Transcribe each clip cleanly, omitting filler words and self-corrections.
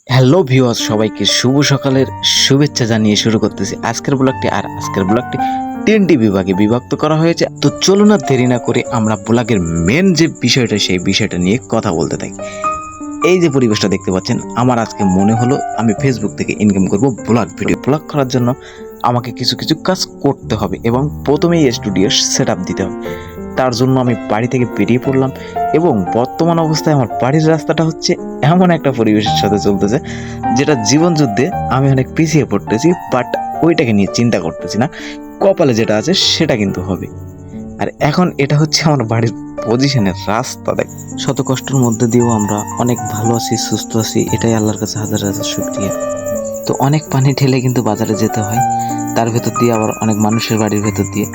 Hello viewers, সবাইকে শুভ সকালের শুভেচ্ছা জানিয়ে শুরু করতেছি আজকের ব্লগটি। আর আজকের ব্লগটি 3টি বিভাগে বিভক্ত করা হয়েছে। তো চলুন আর দেরি না করে আমরা ব্লগের মেন যে বিষয়টা সেই বিষয়টা নিয়ে কথা বলতে থাকি। এই যে পরিবেশটা দেখতে পাচ্ছেন, আমার আজকে মনে হলো আমি ফেসবুক থেকে ইনকাম করব ব্লগ করার জন্য আমাকে কিছু কিছু কাজ করতে হবে এবং প্রথমেই স্টুডিও সেট আপ দিতে হবে। তার জন্য আমি বাড়ি থেকে বেরিয়ে পড়লাম এবং বর্তমান অবস্থায় আমার বাড়ির রাস্তাটা হচ্ছে এমন একটা পরিবেশের সাথে চলতেছে যেটা জীবন যুদ্ধে আমি অনেক পিছিয়ে পড়তেছি, বাট ওইটাকে নিয়ে চিন্তা করতেছি না। কপালে যেটা আছে সেটা কিন্তু হবে। আর এখন এটা হচ্ছে আমার বাড়ির পজিশনের রাস্তা। দেখ, শত কষ্টের মধ্যে দিয়েও আমরা অনেক ভালো আছি, সুস্থ আছি, এটাই আল্লাহর কাছে হাজার হাজার শুকরিয়া। তো অনেক পানি ঠেলে কিন্তু বাজারে যেতে হয়, তার ভেতর দিয়ে আবার অনেক মানুষের বাড়ির ভেতর দিয়ে।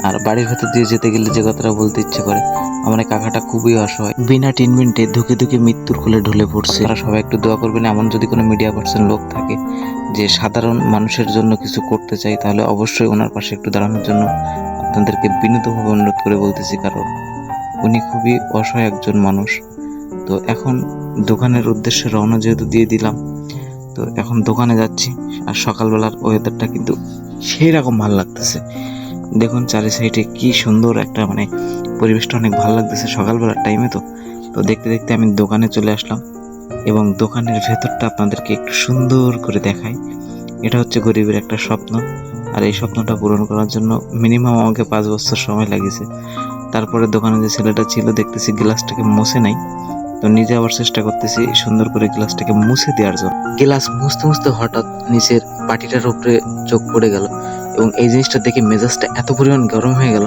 আর বাড়ির ভেতর দিয়ে যেতে গেলে যে কথাটা বলতে ইচ্ছে করে, আমার এই কাকাটা খুবই অসহায়, বিনা ট্রিটমেন্টে ধুকে ধুকে মৃত্যুর কোলে ঢলে পড়ছে। তারা সবাই একটু দোয়া করবেন। এমন যদি কোনো মিডিয়া পার্সন লোক থাকে যে সাধারণ মানুষের জন্য কিছু করতে চাই, তাহলে অবশ্যই ওনার পাশে একটু দাঁড়ানোর জন্য আপনাদেরকে বিনীতভাবে অনুরোধ করে বলতেছি, কারণ উনি খুবই অসহায় একজন মানুষ। তো এখন দোকানের উদ্দেশ্যে রওনা যেহেতু দিয়ে দিলাম, তো এখন দোকানে যাচ্ছি। আর সকালবেলার ওয়েদারটা কিন্তু সেই রকম ভালো লাগতেছে। দেখুন চারি সাইডে কি সুন্দর একটা পরিবেশটা অনেক ভালো লাগতেছে সকালবেলার টাইমে। তো তো দেখতে দেখতে আমি দোকানে চলে আসলাম এবং দোকানের ভেতরটা আপনাদেরকে একটু সুন্দর করে দেখাই। এটা হচ্ছে গরিবের একটা স্বপ্ন, আর এই স্বপ্নটা পূরণ করার জন্য মিনিমাম আমাকে 5 বছর সময় লাগিয়েছে। তারপরে দোকানে যে ছেলেটা ছিল, দেখতেছি গ্লাসটাকে মুছে নাই, তো নিজে আবার চেষ্টা করতেছি সুন্দর করে গ্লাসটাকে মুছে দেওয়ার জন্য। গ্লাস মুছতে মুছতে হঠাৎ নিচের পাটিটার উপরে চোখ পড়ে গেল এবং এই জিনিসটা দেখে মেজাজটা এত পরিমাণ গরম হয়ে গেল।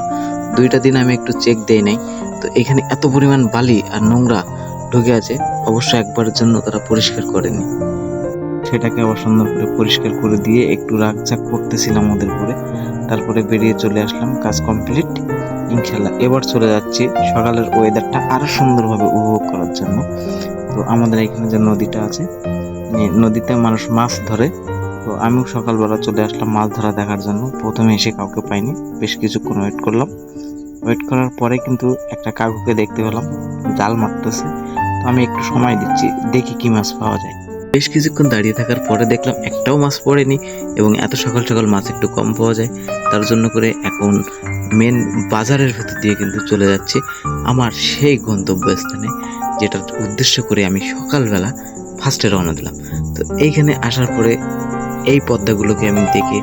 2টা দিন আমি একটু চেক দেই নাই, তো এখানে এত পরিমাণ বালি আর নোংরা ঢুকে আছে, অবশ্য একবারের জন্য তারা পরিষ্কার করেনি। সেটাকে আবার সুন্দর করে পরিষ্কার করে দিয়ে একটু রাগচাক করতেছিলাম ওদের উপরে। তারপরে বেরিয়ে চলে আসলাম, কাজ কমপ্লিট। ইনশাল্লাহ এবার চলে যাচ্ছি সকালের ওয়েদারটা আরো সুন্দরভাবে উপভোগ করার জন্য। তো আমাদের এখানে যে নদীটা আছে, নদীতে মানুষ মাছ ধরে, তো আমিও সকালবেলা চলে আসলাম মাছ ধরা দেখার জন্য। প্রথমে এসে কাউকে পাইনি, বেশ কিছুক্ষণ ওয়েট করলাম। ওয়েট করার পরে কিন্তু একটা কাকুকে দেখতে পেলাম, জাল মারতেছে। তো আমি একটু সময় দিচ্ছি, দেখি কি মাছ পাওয়া যায়। বেশ কিছুক্ষণ দাঁড়িয়ে থাকার পরে দেখলাম একটাও মাছ পড়েনি এবং এত সকাল সকাল মাছ একটু কম পাওয়া যায়। তার জন্য করে এখন মেন বাজারের ভেতর দিয়ে কিন্তু চলে যাচ্ছে আমার সেই গন্তব্যস্থানে, যেটার উদ্দেশ্য করে আমি সকালবেলা ফার্স্টে রওনা দিলাম। তো এইখানে আসার পরে এই পদ্মাগুলোকে আমি দেখে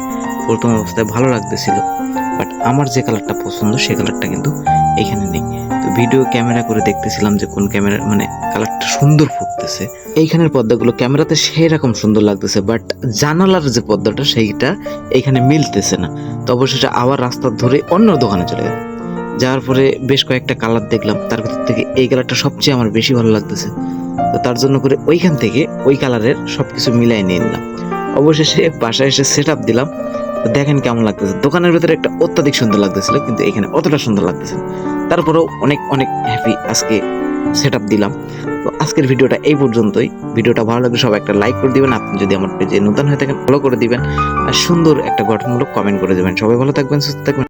প্রথম অবস্থায় ভালো লাগতেছিল, বাট আমার যে কালারটা পছন্দ সেই কালারটা কিন্তু এইখানে নেই। তো ভিডিও ক্যামেরা করে দেখতেছিলাম যে কোন ক্যামেরা কালারটা সুন্দর ফুটতেছে। এইখানের পর্দাগুলো ক্যামেরাতে সেই রকম সুন্দর লাগতেছে, বাট জানালার যে পর্দাটা সেইটা এইখানে মিলতেছে না। তো অবশেষে আবার রাস্তা ধরে অন্য দোকানে চলে গেলাম। যাওয়ার পরে বেশ কয়েকটা কালার দেখলাম, তার ভিতর থেকে এই কালারটা সবচেয়ে আমার বেশি ভালো লাগতেছে। তো তার জন্য করে ওইখান থেকে ওই কালারের সবকিছু মিলাই নিয়ে নিলাম। অবশেষে বাসায় এসে সেট আপ দিলাম। তো দেখেন কেমন লাগতেছে। দোকানের ভিতরে একটা অত্যাধিক সুন্দর লাগতেছিল, কিন্তু এখানে অতটা সুন্দর লাগতেছে না। তারপরেও অনেক অনেক হ্যাপি আজকে সেট আপ দিলাম। তো আজকের ভিডিওটা এই পর্যন্তই। ভিডিওটা ভালো লাগলে সবাই একটা লাইক করে দিবেন, আপনি যদি আমার পেজে নতুন হয়ে থাকেন ফলো করে দিবেন, আর সুন্দর একটা গঠনমূলক কমেন্ট করে দিবেন। সবাই ভালো থাকবেন, সুস্থ থাকবেন।